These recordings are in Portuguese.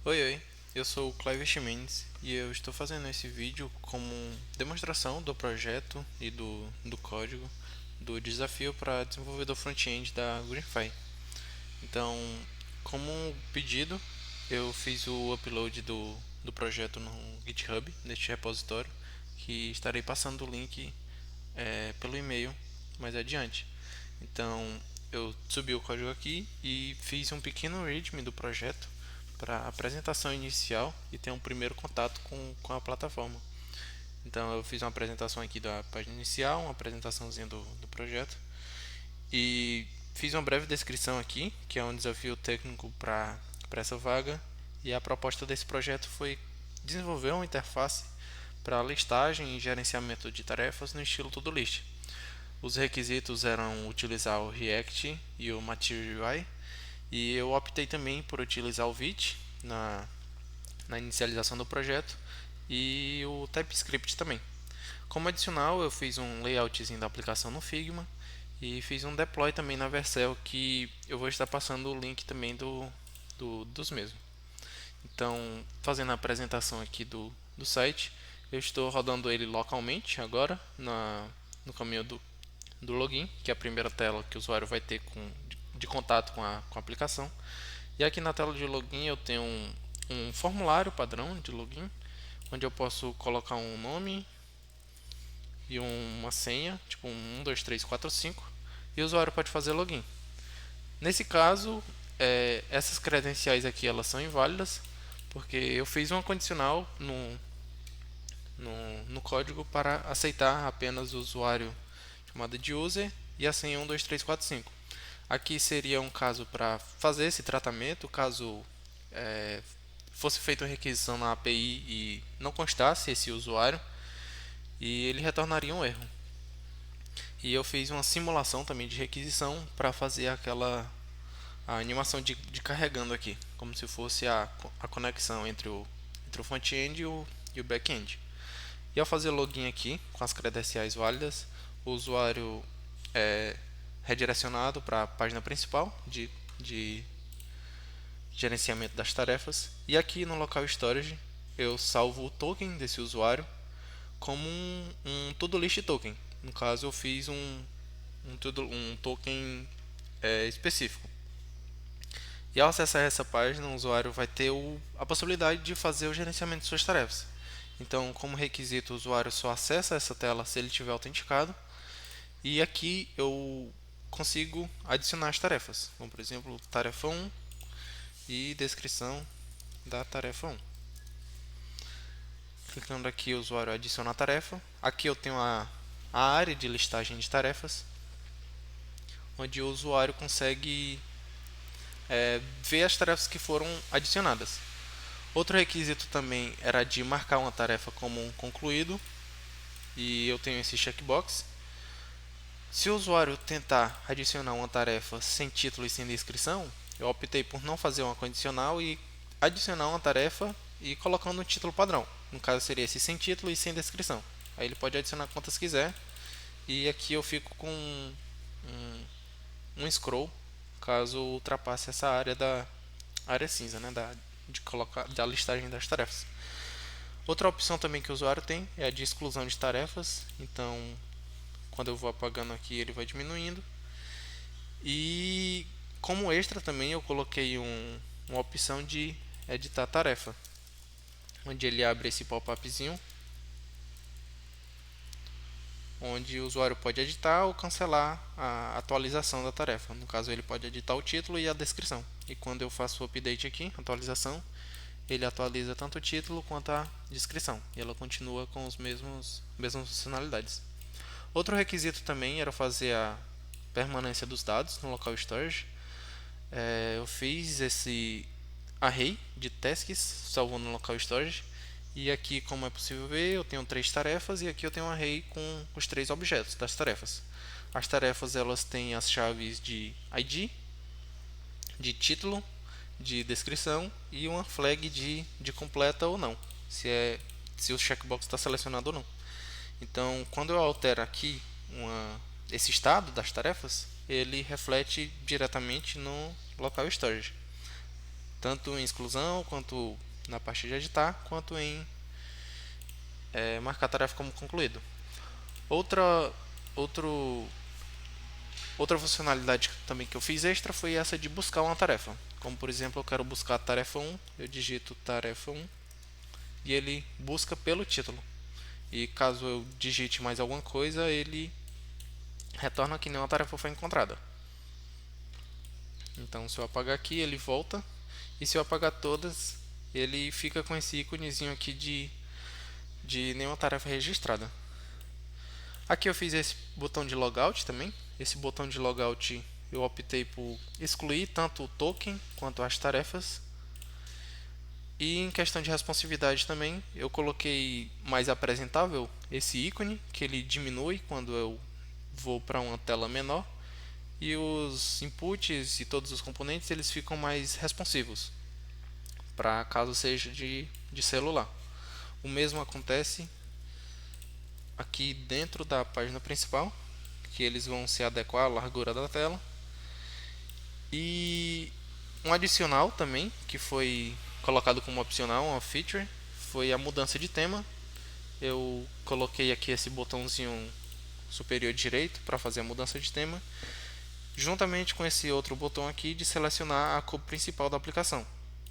Oi, oi, eu sou o Clive Mendes e eu estou fazendo esse vídeo como demonstração do projeto e do código do desafio para desenvolvedor front-end da GreenFi. Então, como pedido, eu fiz o upload do projeto no GitHub, neste repositório, que estarei passando o link pelo e-mail mais adiante. Então, eu subi o código aqui e fiz um pequeno readme do projeto para apresentação inicial e ter um primeiro contato com a plataforma. Então, eu fiz uma apresentação aqui da página inicial, uma apresentaçãozinha do projeto e fiz uma breve descrição aqui, que é um desafio técnico para essa vaga. E a proposta desse projeto foi desenvolver uma interface para listagem e gerenciamento de tarefas no estilo Todoist. Os requisitos eram utilizar o React e o Material UI, e eu optei também por utilizar o Vite na inicialização do projeto e o TypeScript também. Como adicional, eu fiz um layoutzinho da aplicação no Figma e fiz um deploy também na Vercel, que eu vou estar passando o link também dos mesmos. Então, fazendo a apresentação aqui do site, eu estou rodando ele localmente agora no caminho do login, que é a primeira tela que o usuário vai ter de contato com a aplicação. E aqui na tela de login eu tenho um formulário padrão de login, onde eu posso colocar um nome e uma senha, tipo 2, 3, 4, 5, e o usuário pode fazer login. Nesse caso, essas credenciais aqui elas são inválidas, porque eu fiz uma condicional no código para aceitar apenas o usuário chamado de user e a senha 1, 2, 3, 4, 5. Aqui seria um caso para fazer esse tratamento, caso é, fosse feita uma requisição na API e não constasse esse usuário, e ele retornaria um erro. E eu fiz uma simulação também de requisição para fazer a animação de carregando aqui, como se fosse a conexão entre o front-end e o back-end. E ao fazer login aqui com as credenciais válidas, o usuário é redirecionado para a página principal de gerenciamento das tarefas. E aqui no local storage eu salvo o token desse usuário como um to-do-list token. No caso, eu fiz um token específico. E ao acessar essa página, o usuário vai ter a possibilidade de fazer o gerenciamento de suas tarefas. Então, como requisito, o usuário só acessa essa tela se ele estiver autenticado. E aqui eu consigo adicionar as tarefas, como por exemplo, tarefa 1 e descrição da tarefa 1. Clicando aqui, o usuário adiciona a tarefa. Aqui eu tenho a área de listagem de tarefas, onde o usuário consegue ver as tarefas que foram adicionadas. Outro requisito também era de marcar uma tarefa como um concluído, e eu tenho esse checkbox. Se o usuário tentar adicionar uma tarefa sem título e sem descrição, eu optei por não fazer uma condicional e adicionar uma tarefa e colocando um título padrão. No caso seria esse sem título e sem descrição. Aí ele pode adicionar quantas quiser. E aqui eu fico com um scroll caso ultrapasse essa área da área cinza, né, da listagem das tarefas. Outra opção também que o usuário tem é a de exclusão de tarefas. Então, quando eu vou apagando aqui, ele vai diminuindo. E como extra também eu coloquei uma opção de editar tarefa, onde ele abre esse pop-upzinho, onde o usuário pode editar ou cancelar a atualização da tarefa. No caso, ele pode editar o título e a descrição. E quando eu faço o update aqui, atualização, ele atualiza tanto o título quanto a descrição. E ela continua com os mesmas funcionalidades. Outro requisito também era fazer a permanência dos dados no local storage. Eu fiz esse array de tasks salvando no local storage. E aqui, como é possível ver, eu tenho três tarefas e aqui eu tenho um array com os três objetos das tarefas. As tarefas elas têm as chaves de ID, de título, de descrição e uma flag de completa ou não, se o checkbox está selecionado ou não. Então, quando eu altero aqui esse estado das tarefas, ele reflete diretamente no local storage. tanto em exclusão, quanto na parte de editar, quanto em marcar a tarefa como concluído. Outra, outro, outra funcionalidade também que eu fiz extra foi essa de buscar uma tarefa. Como por exemplo, eu quero buscar a tarefa 1, eu digito tarefa 1 e ele busca pelo título. E caso eu digite mais alguma coisa, ele retorna que nenhuma tarefa foi encontrada. Então, se eu apagar aqui, ele volta. E se eu apagar todas, ele fica com esse íconezinho aqui de nenhuma tarefa registrada. Aqui eu fiz esse botão de logout também. Esse botão de logout eu optei por excluir tanto o token quanto as tarefas. E em questão de responsividade também, eu coloquei mais apresentável esse ícone, que ele diminui quando eu vou para uma tela menor. E os inputs e todos os componentes eles ficam mais responsivos, para caso seja de celular. O mesmo acontece aqui dentro da página principal, que eles vão se adequar à largura da tela. E um adicional também, que foi colocado como opcional, uma feature, foi a mudança de tema. Eu coloquei aqui esse botãozinho superior direito para fazer a mudança de tema, juntamente com esse outro botão aqui de selecionar a cor principal da aplicação.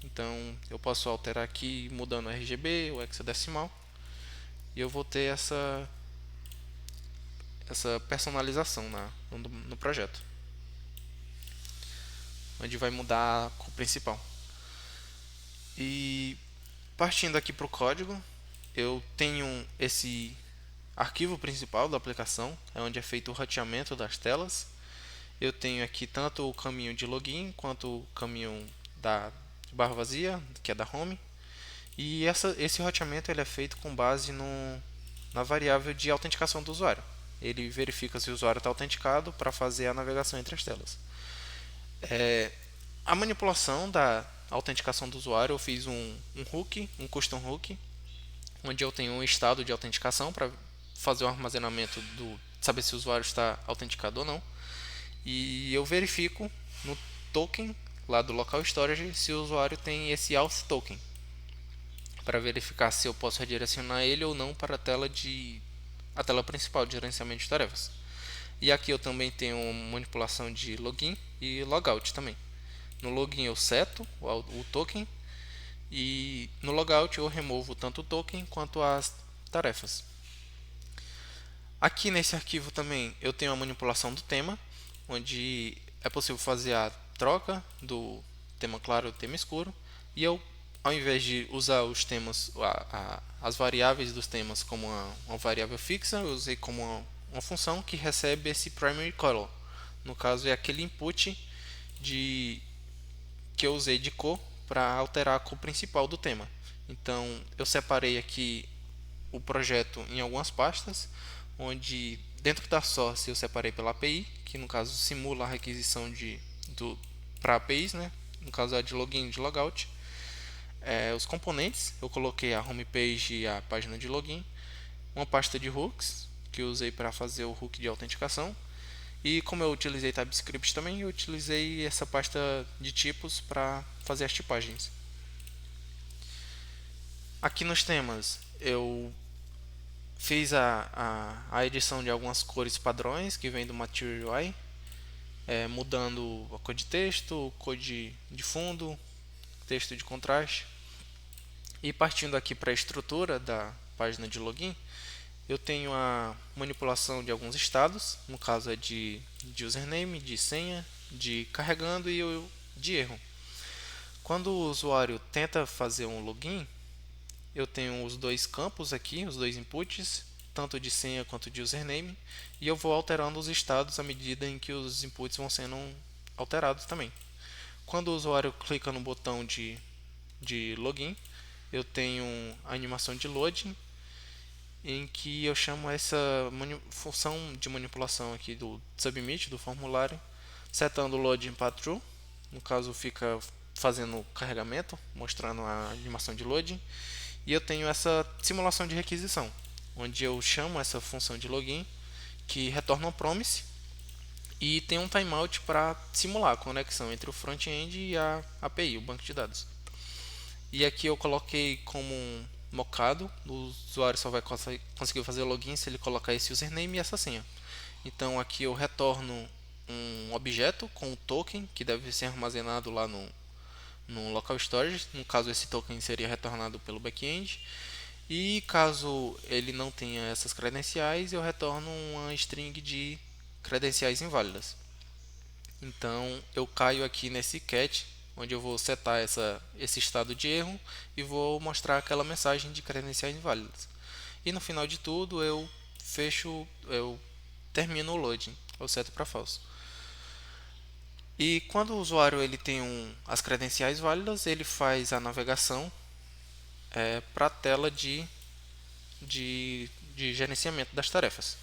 Então eu posso alterar aqui mudando o RGB, o hexadecimal, e eu vou ter essa personalização no projeto, onde vai mudar a cor principal. E partindo aqui para o código, eu tenho esse arquivo principal da aplicação, é onde é feito o roteamento das telas. Eu tenho aqui tanto o caminho de login quanto o caminho da barra vazia, que é da home. E esse roteamento ele é feito com base na variável de autenticação do usuário. Ele verifica se o usuário está autenticado para fazer a navegação entre as telas. A manipulação da autenticação do usuário, eu fiz um hook, um custom hook, onde eu tenho um estado de autenticação para fazer o armazenamento saber se o usuário está autenticado ou não. E eu verifico no token lá do local storage se o usuário tem esse auth token, para verificar se eu posso redirecionar ele ou não para a tela principal de gerenciamento de tarefas. E aqui eu também tenho uma manipulação de login e logout também. No login eu seto o token e no logout eu removo tanto o token quanto as tarefas. Aqui nesse arquivo também eu tenho a manipulação do tema, onde é possível fazer a troca do tema claro e do tema escuro. E eu, ao invés de usar os temas, as variáveis dos temas como uma variável fixa, eu usei como uma função que recebe esse primary color. No caso é aquele input que eu usei de cor para alterar a cor principal do tema. Então eu separei aqui o projeto em algumas pastas, onde dentro da source eu separei pela API, que no caso simula a requisição para APIs, né? No caso é de login e de logout. Os componentes, eu coloquei a homepage e a página de login, uma pasta de hooks, que eu usei para fazer o hook de autenticação, e como eu utilizei TypeScript também, eu utilizei essa pasta de tipos para fazer as tipagens. Aqui nos temas, eu fiz a edição de algumas cores padrões que vem do Material UI, mudando a cor de texto, cor de fundo, texto de contraste. E partindo aqui para a estrutura da página de login, eu tenho a manipulação de alguns estados, no caso é de username, de senha, de carregando e de erro. Quando o usuário tenta fazer um login, eu tenho os dois campos aqui, os dois inputs, tanto de senha quanto de username, e eu vou alterando os estados à medida em que os inputs vão sendo alterados também. Quando o usuário clica no botão de login, eu tenho a animação de loading, em que eu chamo essa função de manipulação aqui do submit, do formulário, setando o loading para true, no caso fica fazendo o carregamento, mostrando a animação de loading, e eu tenho essa simulação de requisição, onde eu chamo essa função de login, que retorna um promise, e tem um timeout para simular a conexão entre o front-end e a API, o banco de dados. E aqui eu coloquei como mocado, o usuário só vai conseguir fazer o login se ele colocar esse username e essa senha. Então aqui eu retorno um objeto com um token que deve ser armazenado lá no local storage. No caso, esse token seria retornado pelo back-end. E caso ele não tenha essas credenciais, eu retorno uma string de credenciais inválidas. Então eu caio aqui nesse catch, onde eu vou setar esse estado de erro e vou mostrar aquela mensagem de credenciais inválidas. E no final de tudo eu termino o loading, eu seto para false. E quando o usuário ele tem as credenciais válidas, ele faz a navegação para a tela de gerenciamento das tarefas.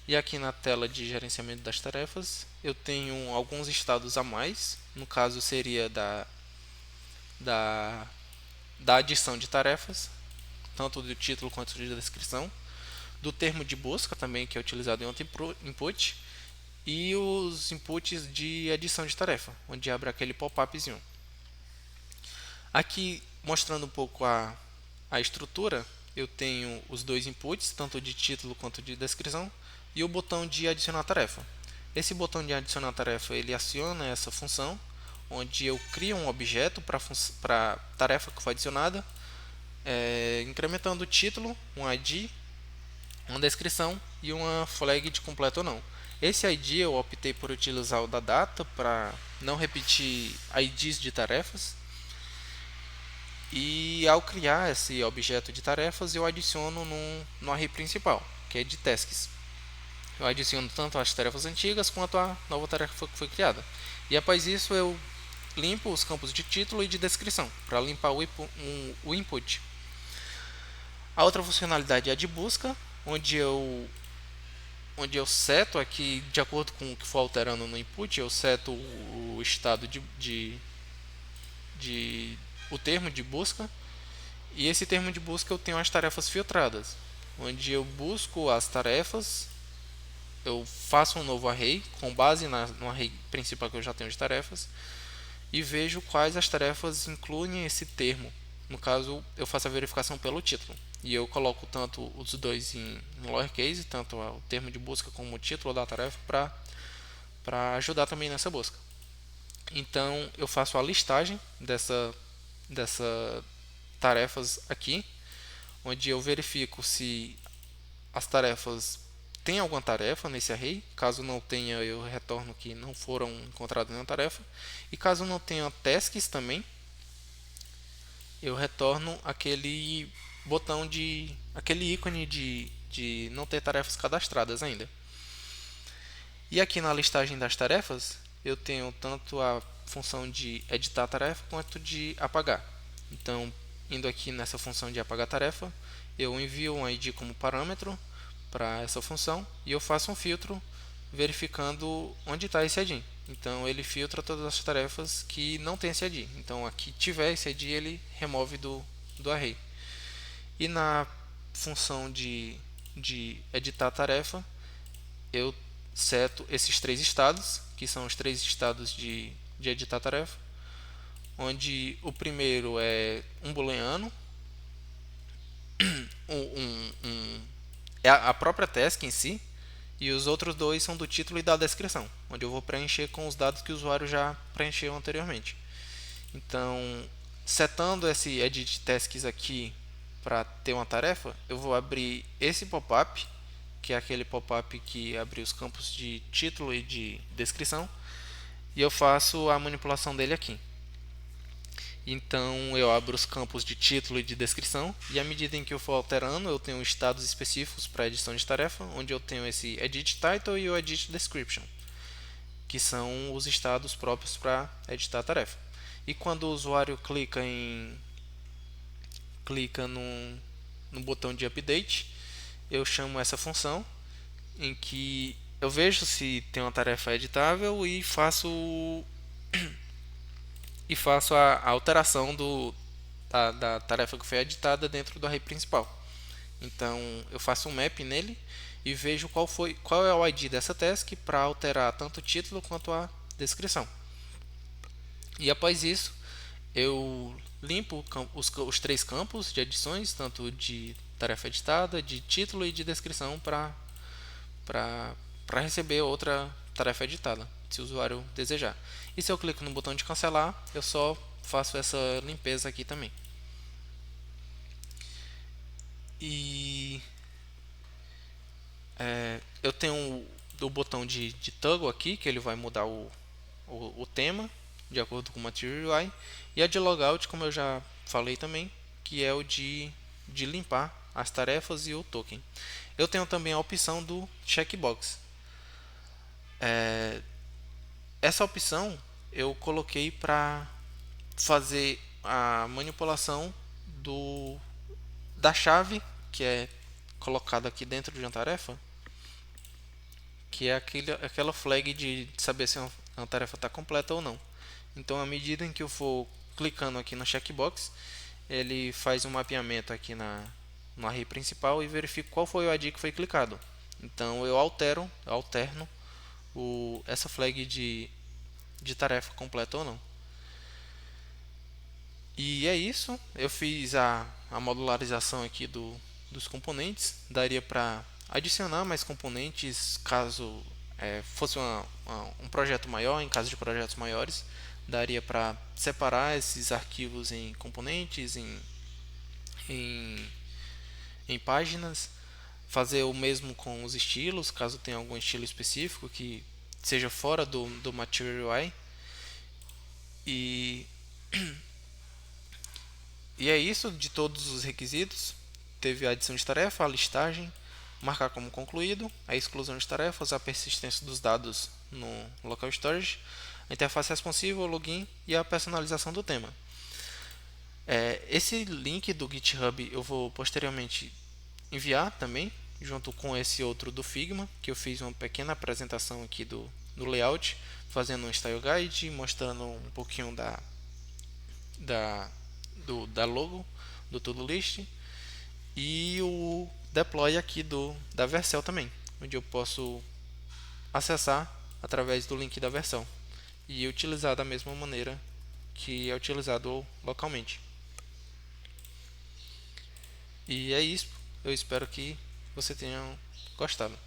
E aqui na tela de gerenciamento das tarefas, eu tenho alguns estados a mais. No caso, seria da, da adição de tarefas, tanto do título quanto da descrição. Do termo de busca também, que é utilizado em outro input. E os inputs de adição de tarefa, onde abre aquele pop-upzinho. Aqui, mostrando um pouco a estrutura, eu tenho os dois inputs, tanto de título quanto de descrição, e o botão de adicionar tarefa. Esse botão de adicionar tarefa, ele aciona essa função, onde eu crio um objeto para a tarefa que foi adicionada, incrementando o título, um ID, uma descrição e uma flag de completo ou não. Esse ID eu optei por utilizar o da data para não repetir IDs de tarefas. E ao criar esse objeto de tarefas, eu adiciono no array principal, que é de tasks. Eu adiciono tanto as tarefas antigas quanto a nova tarefa que foi criada. E após isso, eu limpo os campos de título e de descrição, para limpar o input. A outra funcionalidade é a de busca, onde eu seto aqui, de acordo com o que for alterando no input, eu seto o estado o termo de busca. E esse termo de busca eu tenho as tarefas filtradas, onde eu busco as tarefas, eu faço um novo array com base no array principal que eu já tenho de tarefas e vejo quais as tarefas incluem esse termo. No caso, eu faço a verificação pelo título e eu coloco tanto os dois em lowercase, tanto o termo de busca como o título da tarefa para ajudar também nessa busca. Então eu faço a listagem dessa tarefas aqui, onde eu verifico se as tarefas têm alguma tarefa nesse array. Caso não tenha, eu retorno que não foram encontradas nenhuma tarefa. E caso não tenha tasks também, eu retorno aquele botão aquele ícone de não ter tarefas cadastradas ainda. E aqui na listagem das tarefas, eu tenho tanto a função de editar a tarefa quanto de apagar. Então, indo aqui nessa função de apagar tarefa, eu envio um ID como parâmetro para essa função e eu faço um filtro verificando onde está esse ID. Então ele filtra todas as tarefas que não tem esse ID. Então aqui tiver esse ID, ele remove do array. E na função de editar a tarefa, eu seto esses três estados, que são os três estados de editar a tarefa, onde o primeiro é um booleano, é a própria task em si, e os outros dois são do título e da descrição, onde eu vou preencher com os dados que o usuário já preencheu anteriormente. Então, setando esse edit tasks aqui para ter uma tarefa, eu vou abrir esse pop-up, que é aquele pop-up que abre os campos de título e de descrição, e eu faço a manipulação dele aqui. Então eu abro os campos de título e de descrição, e à medida em que eu for alterando, eu tenho estados específicos para edição de tarefa, onde eu tenho esse edit title e o edit description, que são os estados próprios para editar a tarefa. E quando o usuário clica no botão de update, eu chamo essa função em que eu vejo se tem uma tarefa editável e faço a alteração da tarefa que foi editada dentro do array principal. Então eu faço um map nele e vejo qual é o ID dessa task para alterar tanto o título quanto a descrição. E após isso, eu limpo os três campos de edições, tanto de tarefa editada, de título e de descrição para receber outra tarefa editada, se o usuário desejar. E se eu clico no botão de cancelar, eu só faço essa limpeza aqui também. E eu tenho o botão de toggle aqui, que ele vai mudar o tema de acordo com o Material UI, e a de logout, como eu já falei também, que é o de limpar as tarefas e o token. Eu tenho também a opção do checkbox. Essa opção eu coloquei para fazer a manipulação da chave que é colocada aqui dentro de uma tarefa, que é aquela flag de saber se uma tarefa está completa ou não. Então, à medida em que eu for clicando aqui no checkbox, ele faz um mapeamento aqui no array principal e verifica qual foi o ID que foi clicado. Então, eu alterno essa flag de tarefa completa ou não. E é isso. Eu fiz a modularização aqui dos componentes. Daria para adicionar mais componentes caso fosse um projeto maior, em caso de projetos maiores. Daria para separar esses arquivos em componentes, em, em páginas. Fazer o mesmo com os estilos, caso tenha algum estilo específico que seja fora do Material UI. E E é isso de todos os requisitos. Teve a adição de tarefa, a listagem, marcar como concluído, a exclusão de tarefas, a persistência dos dados no local storage, a interface responsiva, o login e a personalização do tema. Esse link do GitHub eu vou posteriormente enviar também, junto com esse outro do Figma, que eu fiz uma pequena apresentação aqui do layout, fazendo um style guide, mostrando um pouquinho da da logo do Todolist e o deploy aqui da Vercel também, onde eu posso acessar através do link da versão e utilizar da mesma maneira que é utilizado localmente. E é isso. Eu espero que você tenha gostado.